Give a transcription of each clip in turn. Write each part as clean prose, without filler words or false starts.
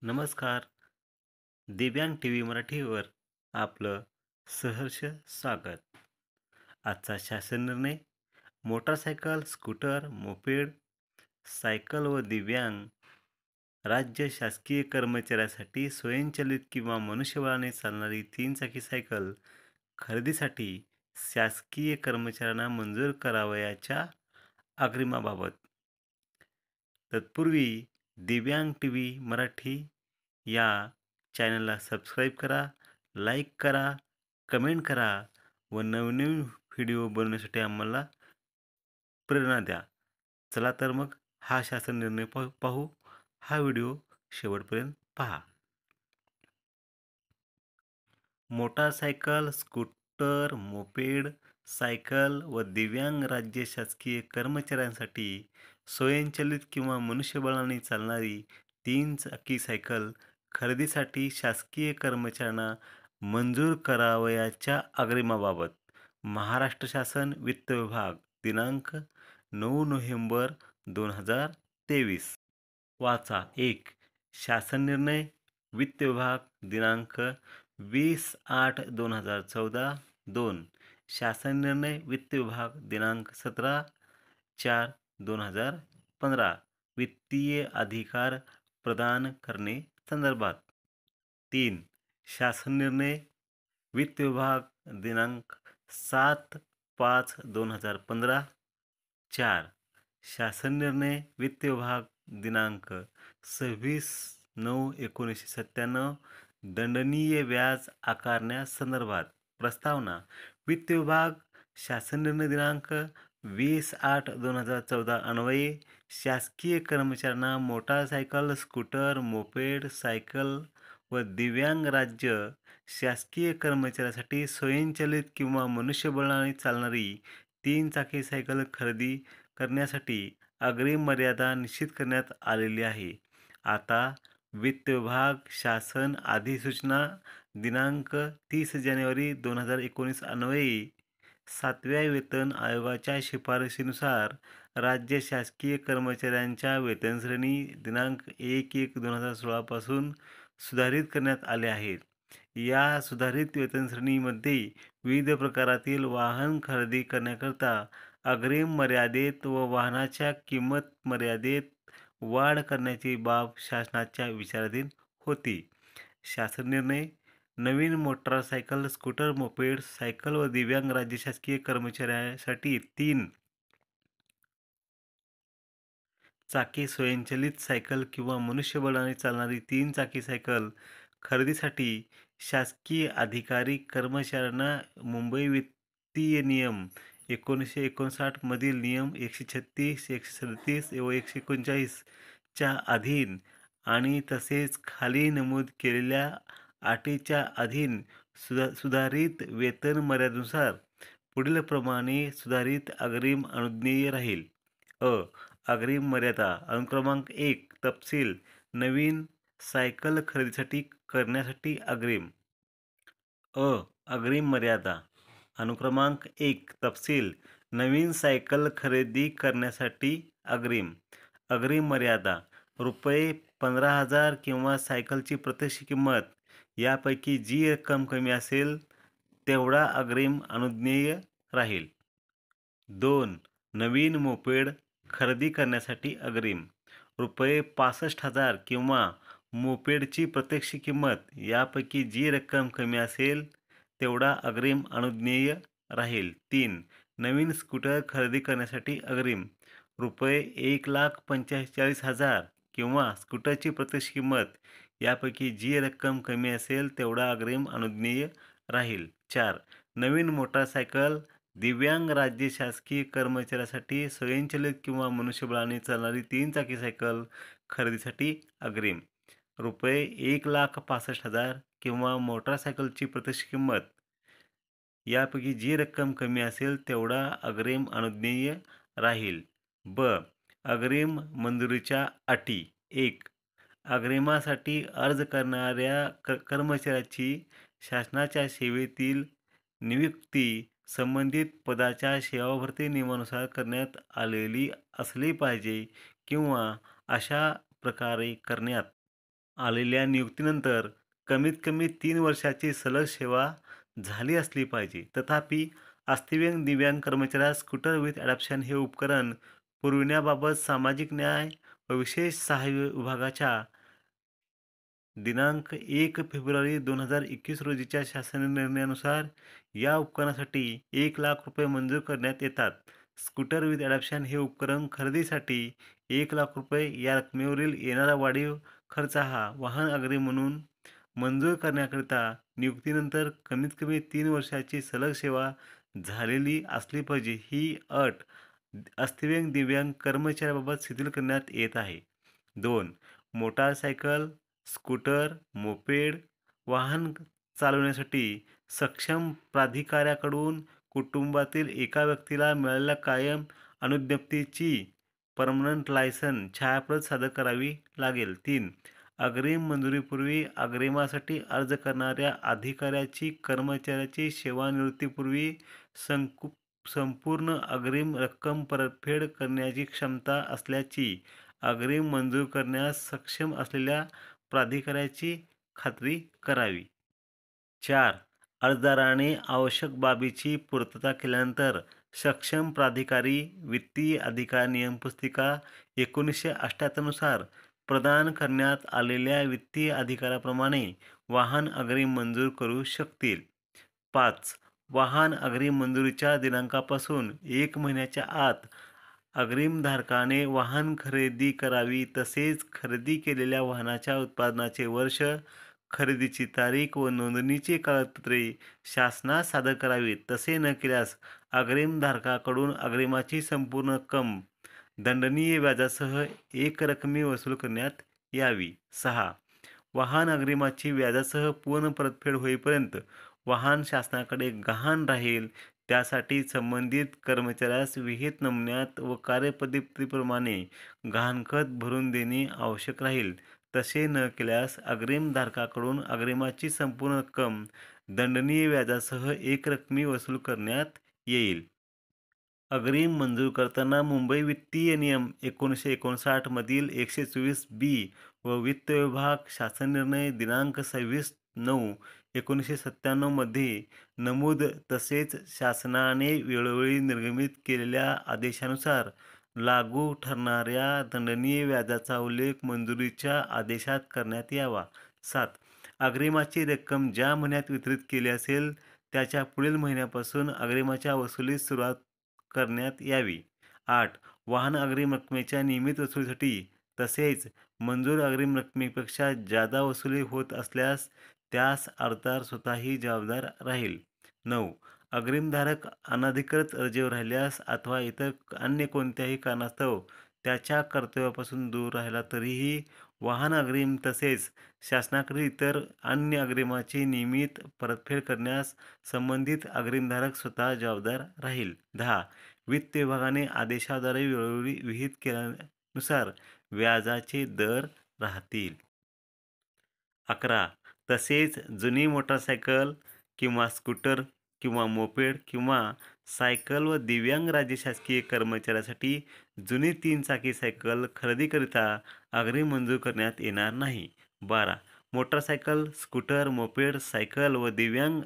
नमस्कार. दिव्यांग T V मराठीवर आपलं सहर्ष स्वागत. आजचा शासन निर्णय: मोटारसायकल, स्कूटर, मोपेड, सायकल व दिव्यांग राज्य शासकीय कर्मचाऱ्यासाठी स्वयंचलित किंवा मनुष्यबळाने चालणारी 3 चाकी सायकल खरेदीसाठी शासकीय कर्मचाऱ्यांना मंजूर करावयाच्या अग्रिमाबाबत. तत्पूर्वी दिव्यांग टी व्ही मराठी या चॅनलला सबस्क्राईब करा, लाईक करा, कमेंट करा व नवनवीन व्हिडिओ बनवण्यासाठी आम्हाला प्रेरणा द्या. चला तर मग हा शासन निर्णय पाहू. हा व्हिडिओ शेवटपर्यंत पहा. मोटारसायकल, स्कूटर, मोपेड, सायकल व दिव्यांग राज्य शासकीय कर्मचाऱ्यांसाठी स्वयंचलित किंवा मनुष्यबळाने चालणारी 3 चाकी सायकल खरेदीसाठी शासकीय कर्मचाऱ्यांना मंजूर करावयाच्या अग्रिमाबाबत महाराष्ट्र शासन वित्त विभाग दिनांक 9 नोव्हेंबर 2023. वाचा. 1. शासन निर्णय वित्त विभाग दिनांक 20/8/2014. 2. शासन निर्णय वित्त विभाग दिनांक 17/4/2015. वित्तीय अधिकार प्रदान करणे संदर्भात. 3. शासन निर्णय वित्त विभाग दिनांक 7/5/2015. 4. शासन निर्णय वित्त विभाग दिनांक 26/9/1997. दंडनीय व्याज आकारण्यासंदर्भात प्रस्तावना. वित्त विभाग शासन निर्णय दिनांक 20/8/2014 अन्वये शासकीय कर्मचाऱ्यांना मोटारसायकल, स्कूटर, मोपेड, सायकल व दिव्यांग राज्य शासकीय कर्मचाऱ्यासाठी स्वयंचलित किंवा मनुष्यबळाने चालणारी 3 चाकी सायकल खरेदी करण्यासाठी अग्रिम मर्यादा निश्चित करण्यात आलेली आहे. आता वित्त विभाग शासन अधिसूचना दिनांक 30 जानेवारी 2019 अन्वये 7व्या वेतन आयोगाच्या शिफारशीनुसार राज्य शासकीय कर्मचाऱ्यांच्या वेतनश्रेणी दिनांक 1/1/2016 पासून सुधारित करण्यात आल्या आहेत. या सुधारित वेतनश्रेणीमध्ये विविध प्रकारातील वाहन खरेदी करण्याकरता अग्रिम मर्यादेत व वाहनाच्या किंमत मर्यादेत वाढ करण्याची बाब शासनाच्या विचाराधीन होती. शासन निर्णय: नवीन मोटारसायकल, स्कूटर, मोपेड, सायकल व दिव्यांग राज्य शासकीय कर्मचाऱ्यांसाठी 3 चाकी स्वयंचलित सायकल किंवा मनुष्यबळाने चालणारी 3 चाकी सायकल खरेदीसाठी शासकीय अधिकारी कर्मचाऱ्यांना मुंबई वित्तीय नियम 1959 मधील नियम 136, 137 व 139 च्या अधीन आणि तसेच खाली नमूद केलेल्या अटीच्या अधीन सुधारित वेतन मर्यादेनुसार पुढीलप्रमाणे सुधारित अग्रिम अनुज्ञेय राहील. अग्रिम मर्यादा. अनुक्रमांक 1. तपशील. नवीन सायकल खरेदीसाठी करण्यासाठी अग्रिम. अग्रिम मर्यादा. अनुक्रमांक 1. तपशील. नवीन सायकल खरेदी करण्यासाठी अग्रिम. अग्रिम मर्यादा. ₹15,000 किंवा सायकलची प्रत्यक्ष किंमत यापैकी जी रक्कम कमी असेल तेवढा अग्रिम अनुज्ञेय राहील. 2. नवीन मोपेड खरेदी करण्यासाठी अग्रिम. ₹65,000 किंवा मोपेडची प्रत्यक्ष किंमत यापैकी जी रक्कम कमी असेल तेवढा अग्रिम अनुज्ञेय राहील. 3. नवीन स्कूटर खरेदी करण्यासाठी अग्रिम. ₹1,45,000 किंवा स्कूटरची प्रत्यक्ष किंमत यापैकी जी रक्कम कमी असेल तेवढा अग्रिम अनुज्ञेय राहील. 4. नवीन मोटारसायकल दिव्यांग राज्य शासकीय कर्मचाऱ्यासाठी स्वयंचलित किंवा मनुष्यबळाने चालणारी 3 चाकी सायकल खरेदीसाठी अग्रिम. ₹1,65,000 किंवा मोटारसायकलची प्रत्यक्ष किंमत यापैकी जी रक्कम कमी असेल तेवढा अग्रिम अनुज्ञेय राहील. अग्रिम मंजुरीच्या अटी. 1. अग्रिमासाठी अर्ज करणाऱ्या कर्मचाऱ्याची शासनाच्या सेवेतील नियुक्ती संबंधित पदाच्या सेवाभरती नियमानुसार करण्यात आलेली असली पाहिजे किंवा अशा प्रकारे करण्यात आलेल्या नियुक्तीनंतर कमीत कमी 3 वर्षाची सलग सेवा झाली असली पाहिजे. तथापि, दिव्यांग कर्मचाऱ्यास स्कूटर विथ अडॉप्शन हे उपकरण पुरविण्याबाबत सामाजिक न्याय व विशेष सहाय्य विभागाच्या दिनांक 1 फेब्रुवारी 2021 रोजीच्या शासन निर्णयानुसार या उपकरणासाठी ₹1,00,000 मंजूर करण्यात येतात. स्कूटर विथ अडॉप्शन हे उपकरण खरेदीसाठी ₹1,00,000 या रकमेवरील येणारा वाढीव खर्च हा वाहन अग्रिम म्हणून मंजूर करण्याकरिता नियुक्तीनंतर कमीत कमी 3 वर्षाची सलग सेवा झालेली असली पाहिजे ही अट दिव्यांग कर्मचाऱ्याबाबत शिथिल करण्यात येत आहे. 2. मोटारसायकल, स्कूटर, मोपेड वाहन चालवण्यासाठी सक्षम प्राधिकाऱ्याकडून कुटुंबातील एका व्यक्तीला मिळालेल्या कायम अनुज्ञप्तीची परमनंट लायसन छायाप्रत सादर करावी लागेल. 3. अग्रिम मंजुरीपूर्वी अग्रिमासाठी अर्ज करणाऱ्या अधिकाऱ्याची कर्मचाऱ्याची सेवानिवृत्तीपूर्वी संपूर्ण अग्रिम रक्कम परतफेड करण्याची क्षमता असल्याची अग्रिम मंजूर करण्यास सक्षम असलेल्या प्राधिकाऱ्याची खात्री करावी. 4. अर्जदाराने आवश्यक बाबीची पूर्तता केल्यानंतर सक्षम प्राधिकारी वित्तीय अधिकार नियमपुस्तिका 1978 नुसार प्रदान करण्यात आलेल्या वित्तीय अधिकाराप्रमाणे वाहन अग्रिम मंजूर करू शकतील. 5. वाहन अग्रिम मंजुरीच्या दिनांकापासून 1 महिन्याच्या आत अग्रिमधारकाने वाहन खरेदी करावी तसेच खरेदी केलेल्या वाहनाच्या उत्पादनाचे वर्ष, खरेदीची तारीख व नोंदणीची कागदपत्रे शासनास सादर करावीत. तसे न केल्यास अग्रिमधारकाकडून अग्रिमाची संपूर्ण रक्कम दंडनीय व्याजासह एकरकमी वसूल करण्यात यावी. 6. वाहन अग्रिमाची व्याजासह पूर्ण परतफेड होईपर्यंत वाहन शासनाकडे गहाण राहील. त्यासाठी संबंधित कर्मचाऱ्यास विहित नमुन्यात व कार्यपद्धतीप्रमाणे गहाणखत भरून देणे आवश्यक राहील. तसे न केल्यास अग्रिमधारकाकडून अग्रिमाची संपूर्ण रक्कम दंडनीय व्याजासह एकरकमी वसूल करण्यात येईल. अग्रिम मंजूर करताना मुंबई वित्तीय नियम 1959 मधील 124(b) व वित्त विभाग शासन निर्णय दिनांक 26/9/1997 मध्ये नमूद तसेच शासनाने वेळोवेळी निर्गमित केलेल्या आदेशानुसार लागू ठरणाऱ्या दंडनीय व्याजाचा उल्लेख मंजुरीच्या आदेशात करण्यात यावा. 7. अग्रिमाची रक्कम ज्या महिन्यात वितरित केली असेल त्याच्या पुढील महिन्यापासून अग्रिमाच्या वसुलीस सुरुवात करण्यात यावी. 8. वाहन अग्रिम रकमेच्या नियमित वसुलीसाठी तसेच मंजूर अग्रिम रकमेपेक्षा जादा वसुली होत असल्यास त्यास अर्जदार स्वतःही जबाबदार राहील. 9. अग्रिमधारक अनधिकृत रजेवर राहिल्यास अथवा इतर अन्य कोणत्याही कारणास्तव त्याच्या कर्तव्यापासून दूर राहिला तरीही वाहन अग्रिम तसेच शासनाकडील इतर अन्य अग्रिमाची नियमित परतफेड करण्यास संबंधित अग्रिमधारक स्वतः जबाबदार राहील. 10. वित्त विभागाने आदेशाद्वारे वेळोवेळी विहित केल्यानुसार व्याजाचे दर राहतील. 11. तसेच जुनी मोटारसायकल किंवा स्कूटर किंवा मोपेड किंवा सायकल व दिव्यांग राज्य शासकीय कर्मचाऱ्यासाठी जुनी 3 चाकी सायकल खरेदीकरिता अग्रिम मंजूर करण्यात येणार नाही. 12. मोटारसायकल, स्कूटर, मोपेड, सायकल व दिव्यांग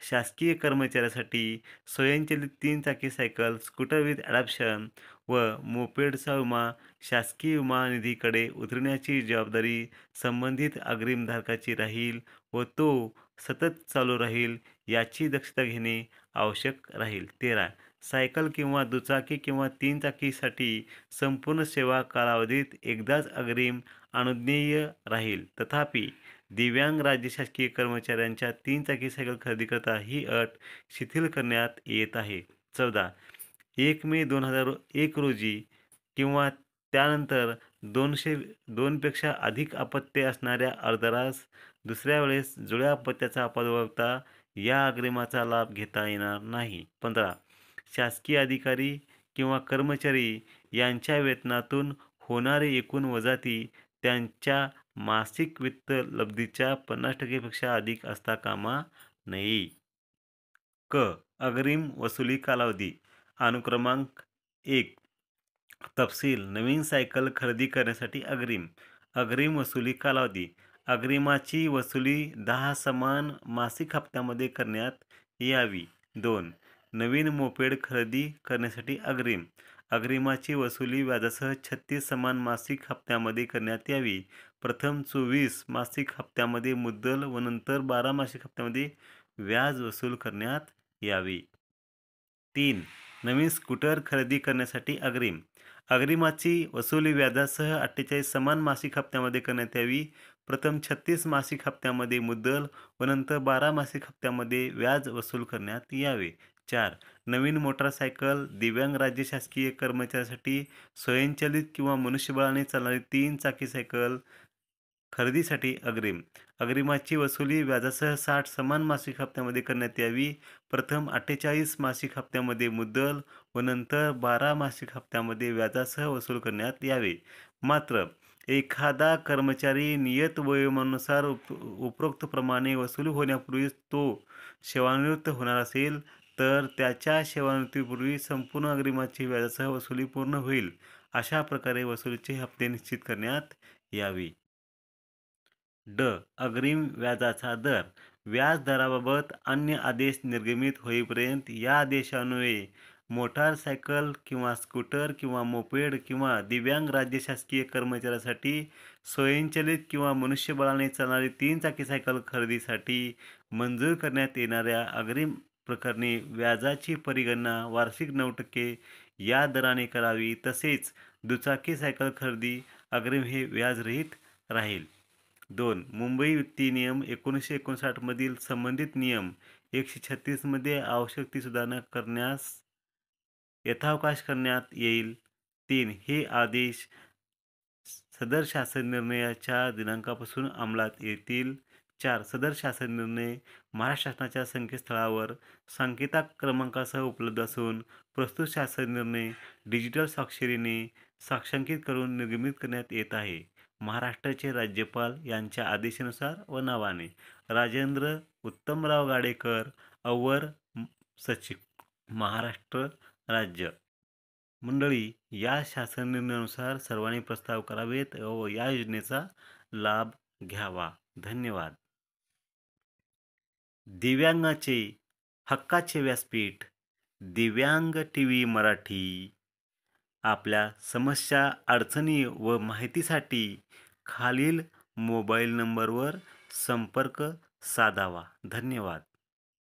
शासकीय कर्मचाऱ्यासाठी स्वयंचलित 3 चाकी सायकल, स्कूटर विथ अडॉप्शन व मोपेडचा विमा शासकीय विमा निधीकडे उतरवण्याची जबाबदारी संबंधित अग्रिमधारकाची राहील व तो सतत चालू राहील याची दक्षता घेणे आवश्यक राहील. 13. सायकल किंवा दुचाकी किंवा 3 चाकीसाठी संपूर्ण सेवा कालावधीत एकदाच अग्रिम अनुज्ञेय राहील. तथापि, दिव्यांग राज्य शासकीय कर्मचाऱ्यांच्या 3 चाकी सायकल खरेदीकरिता ही अट शिथिल करण्यात येत आहे. 14. 1 मे 2001 रोजी किंवा त्यानंतर 202 पेक्षा अधिक अपत्ये असणाऱ्या अर्जदारास दुसऱ्या वेळेस जुळ्या अपत्याचा अपवाद या अग्रिमाचा लाभ घेता येणार नाही. 15. शासकीय अधिकारी किंवा कर्मचारी यांच्या वेतनातून होणारी एकूण वजाती त्यांच्या मासिक वित्त लब्धीच्या 50% पेक्षा अधिक असता कामा नये. क. अग्रिम वसुली कालावधी. अनुक्रमांक 1. तपशील. नवीन सायकल खरेदी करण्यासाठी अग्रिम. अग्रिम वसुली कालावधी. अग्रिमाची वसुली 10 समान मासिक हप्त्यामध्ये करण्यात यावी. 2. नवीन मोपेड खरेदी करण्यासाठी अग्रिम. अग्रिमाची वसुली व्याजासह 36 समान मासिक हप्त्यामध्ये करण्यात यावी. प्रथम 24 मासिक हप्त्यामध्ये मुद्दल व नंतर 12 मासिक हप्त्यामध्ये व्याज वसूल करण्यात यावे. 3. नवीन स्कूटर खरेदी करण्यासाठी अग्रिम. अग्रिमाची वसुली व्याजासह 48 समान मासिक हप्त्यामध्ये करण्यात यावी. प्रथम 36 मासिक हप्त्यामध्ये मुद्दल व नंतर 12 मासिक हप्त्यामध्ये व्याज वसूल करण्यात यावे. 4. नवीन मोटारसायकल दिव्यांग राज्य शासकीय कर्मचाऱ्यासाठी स्वयंचलित किंवा मनुष्यबळाने चालणारी 3 चाकी सायकल खरेदीसाठी अग्रिम. अग्रिमाची वसुली व्याजासह 60 समान मासिक हप्त्यामध्ये करण्यात यावी. प्रथम 48 मासिक हप्त्यामध्ये मुद्दल व नंतर 12 मासिक हप्त्यामध्ये व्याजासह वसूल करण्यात यावे. मात्र एखादा कर्मचारी नियत वयोमानानुसार उपरोक्तप्रमाणे वसूल होण्यापूर्वी तो सेवानिवृत्त होणार असेल तर त्याच्या सेवानिवृत्तीपूर्वी संपूर्ण अग्रिमाची व्याजासह वसुली पूर्ण होईल. अशा प्रकारे वसुलीचे हप्ते निश्चित करण्यात यावे. अग्रिम व्याजाचा दर. व्याज दराबाबत अन्य आदेश निर्गमित होईपर्यंत या आदेशान्वये मोटारसायकल किंवा स्कूटर किंवा मोपेड किंवा दिव्यांग राज्य शासकीय कर्मचाऱ्यासाठी स्वयंचलित किंवा मनुष्यबळाने चालणारी 3 चाकी सायकल खरेदीसाठी मंजूर करण्यात येणाऱ्या अग्रिम प्रकरणी व्याजाची परिगणना वार्षिक 9% या दराने करावी. तसेच दुचाकी सायकल खरेदी अग्रिम हे व्याजरहित राहील. 2. मुंबई वित्तीय नियम 1959 मधील संबंधित नियम 136 मध्ये आवश्यक ती सुधारणा करण्यास यथावकाश करण्यात येईल. 3. हे आदेश सदर शासन निर्णयाच्या दिनांकापासून अंमलात येतील. 4. सदर शासन निर्णय महाराष्ट्र शासनाच्या संकेतस्थळावर संकेतांक क्रमांकासह उपलब्ध असून प्रस्तुत शासन निर्णय डिजिटल स्वाक्षरीने साक्षांकित करून निर्गमित करण्यात येत आहे. महाराष्ट्राचे राज्यपाल यांच्या आदेशानुसार व नावाने राजेंद्र उत्तमराव गाडेकर, अवर सचिव, महाराष्ट्र राज्य. मंडळी, या शासन निर्णयानुसार सर्वांनी प्रस्ताव करावेत व या योजनेचा लाभ घ्यावा. धन्यवाद. दिव्यांगाचे हक्काचे व्यासपीठ दिव्यांग टीव्ही मराठी. आपल्या समस्या, अडचणी व माहितीसाठी खालील मोबाईल नंबरवर संपर्क साधावा. धन्यवाद.